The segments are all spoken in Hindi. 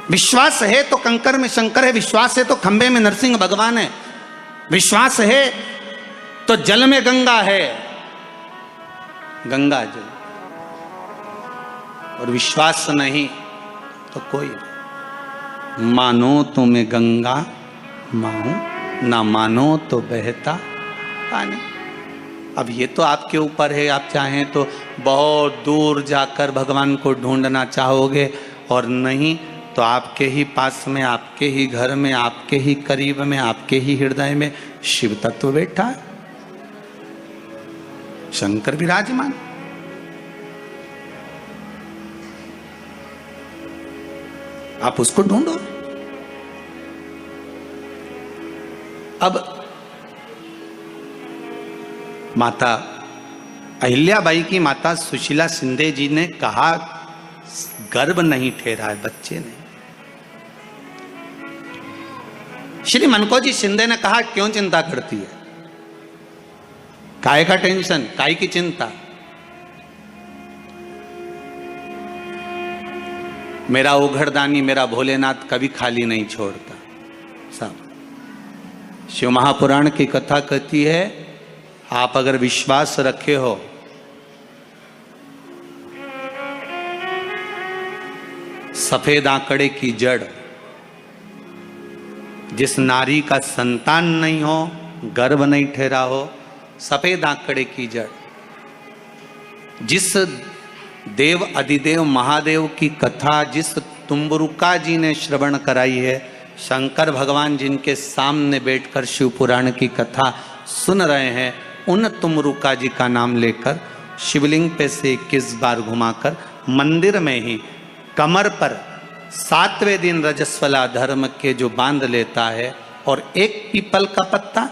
विश्वास है तो कंकर में शंकर है, विश्वास है तो खंबे में नरसिंह भगवान है, विश्वास है तो जल में गंगा है, गंगा जल, और विश्वास नहीं तो कोई। मानो तो मैं गंगा माहूं, ना मानो तो बहता पानी। अब ये तो आपके ऊपर है, आप चाहें तो बहुत दूर जाकर भगवान को ढूंढना चाहोगे, और नहीं तो आपके ही पास में, आपके ही घर में, आपके ही करीब में, आपके ही हृदय में शिव तत्व बैठा है, शंकर विराजमान। आप उसको ढूंढो। अब माता अहिल्याबाई की माता सुशीला शिंदे जी ने कहा गर्भ नहीं ठहरा है, बच्चे नहीं। श्री मनकोजी शिंदे ने कहा क्यों चिंता करती है, काय का टेंशन, काय की चिंता। मेरा उघड़दानी मेरा भोलेनाथ कभी खाली नहीं छोड़ता। सब शिव महापुराण की कथा कहती है, आप अगर विश्वास रखे हो, सफेद आंकड़े की जड़, जिस नारी का संतान नहीं हो, गर्भ नहीं ठहरा हो, सफेद आंकड़े की जड़, जिस देव अधिदेव महादेव की कथा जिस तुम्बरुका जी ने श्रवण कराई है, शंकर भगवान जिनके सामने बैठकर शिव पुराण की कथा सुन रहे हैं, उन तुम्बरुका जी का नाम लेकर शिवलिंग पे से 21 बार घुमाकर मंदिर में ही कमर पर 7वें दिन रजस्वला धर्म के जो बांध लेता है, और एक पीपल का पत्ता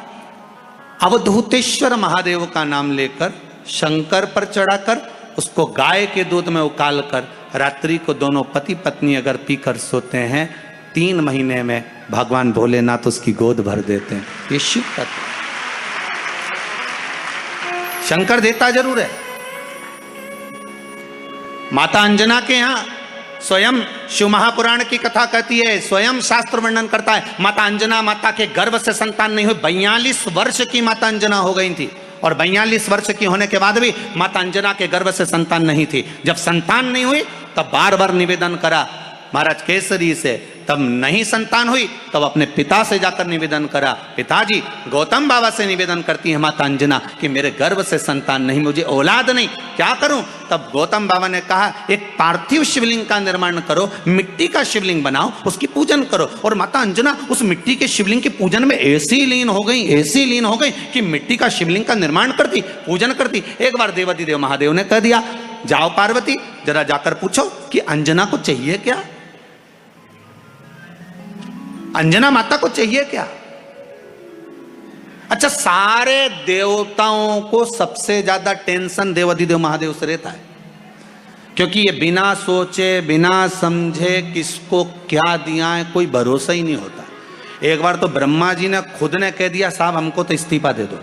अवधूतेश्वर महादेव का नाम लेकर शंकर पर चढ़ाकर उसको गाय के दूध में उकाल कर रात्रि को दोनों पति पत्नी अगर पीकर सोते हैं, 3 महीने में भगवान भोलेनाथ उसकी गोद भर देते हैं। ये शिव तत्व। शंकर देता जरूर है। माता अंजना के यहां स्वयं शिव महापुराण की कथा कहती है, स्वयं शास्त्र वर्णन करता है, माता अंजना माता के गर्भ से संतान नहीं हुई। 42 वर्ष की माता अंजना हो गई थी, और 42 वर्ष की होने के बाद भी माता अंजना के गर्भ से संतान नहीं थी। जब संतान नहीं हुई तब बार बार निवेदन करा महाराज केसरी से, तब नहीं संतान हुई तब अपने पिता से जाकर निवेदन करा, पिताजी गौतम बाबा से निवेदन करती है माता अंजना कि मेरे गर्भ से संतान नहीं, मुझे औलाद नहीं, क्या करूं। तब गौतम बाबा ने कहा एक पार्थिव शिवलिंग का निर्माण करो, मिट्टी का शिवलिंग बनाओ, उसकी पूजन करो। और माता अंजना उस मिट्टी के शिवलिंग के पूजन में ऐसी लीन हो गई, ऐसी लीन हो गई कि मिट्टी का शिवलिंग का निर्माण करती, पूजन करती। एक बार देवाधिदेव महादेव ने कह दिया, जाओ पार्वती जरा जाकर पूछो कि अंजना को चाहिए क्या, अंजना माता को चाहिए क्या। अच्छा, सारे देवताओं को सबसे ज्यादा टेंशन देवाधिदेव महादेव से रहता है, क्योंकि ये बिना सोचे बिना समझे किसको क्या दिया है कोई भरोसा ही नहीं होता। एक बार तो ब्रह्मा जी ने खुद ने कह दिया, साहब हमको तो इस्तीफा दे दो,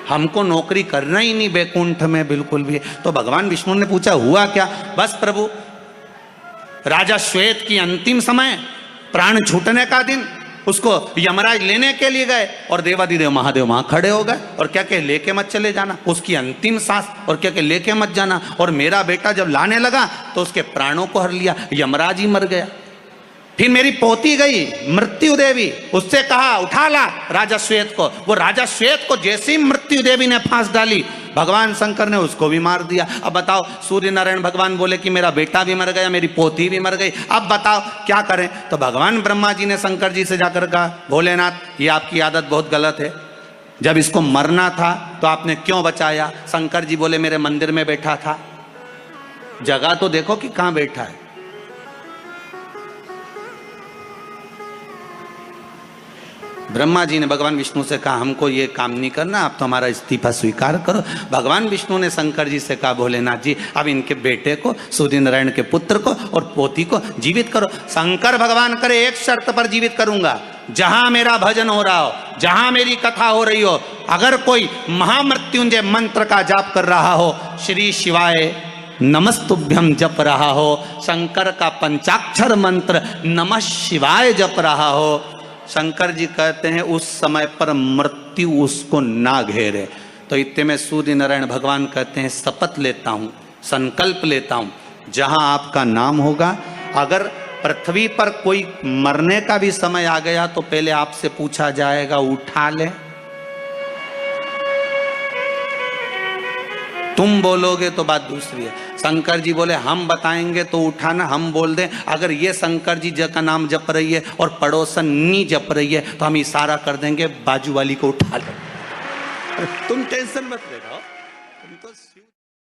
हमको नौकरी करना ही नहीं बैकुंठ में बिल्कुल भी। तो भगवान विष्णु ने पूछा हुआ क्या। बस प्रभु, राजा श्वेत की अंतिम समय, प्राण छूटने का दिन, उसको यमराज लेने के लिए गए, और देवाधिदेव महादेव वहां खड़े हो गए और क्या कहे, लेके मत चले जाना, उसकी अंतिम सांस, और क्या कहे, लेके मत जाना। और मेरा बेटा जब लाने लगा तो उसके प्राणों को हर लिया, यमराज ही मर गया। फिर मेरी पोती गई मृत्यु देवी, उससे कहा उठा ला राजा श्वेत को। वो राजा श्वेत को जैसे ही मृत्यु देवी ने फांस डाली, भगवान शंकर ने उसको भी मार दिया। अब बताओ, सूर्य नारायण भगवान बोले कि मेरा बेटा भी मर गया, मेरी पोती भी मर गई, अब बताओ क्या करें। तो भगवान ब्रह्मा जी ने शंकर जी से जाकर कहा, भोलेनाथ ये आपकी आदत बहुत गलत है, जब इसको मरना था तो आपने क्यों बचाया। शंकर जी बोले मेरे मंदिर में बैठा था, जगह तो देखो कि कहां बैठा है। ब्रह्मा जी ने भगवान विष्णु से कहा हमको ये काम नहीं करना, आप तो हमारा इस्तीफा स्वीकार करो। भगवान विष्णु ने शंकर जी से कहा भोलेनाथ जी अब इनके बेटे को, सूर्य नारायण के पुत्र को और पोती को जीवित करो। शंकर भगवान करे एक शर्त पर जीवित करूंगा, जहां मेरा भजन हो रहा हो, जहां मेरी कथा हो रही हो, अगर कोई महामृत्युंजय मंत्र का जाप कर रहा हो, श्री शिवाय नमस्तुभ्यम जप रहा हो, शंकर का पंचाक्षर मंत्र नमः शिवाय जप रहा हो, शंकर जी कहते हैं उस समय पर मृत्यु उसको ना घेरे। तो इतने में सूर्य नारायण भगवान कहते हैं शपथ लेता हूं, संकल्प लेता हूं, जहां आपका नाम होगा, अगर पृथ्वी पर कोई मरने का भी समय आ गया तो पहले आपसे पूछा जाएगा उठा ले। तुम बोलोगे तो बात दूसरी है। शंकर जी बोले हम बताएंगे तो उठाना, हम बोल दें अगर ये शंकर जी का नाम जप रही है और पड़ोसन नी जप रही है तो हम इशारा कर देंगे बाजू वाली को उठा ले। तुम टेंशन मत ले रहो।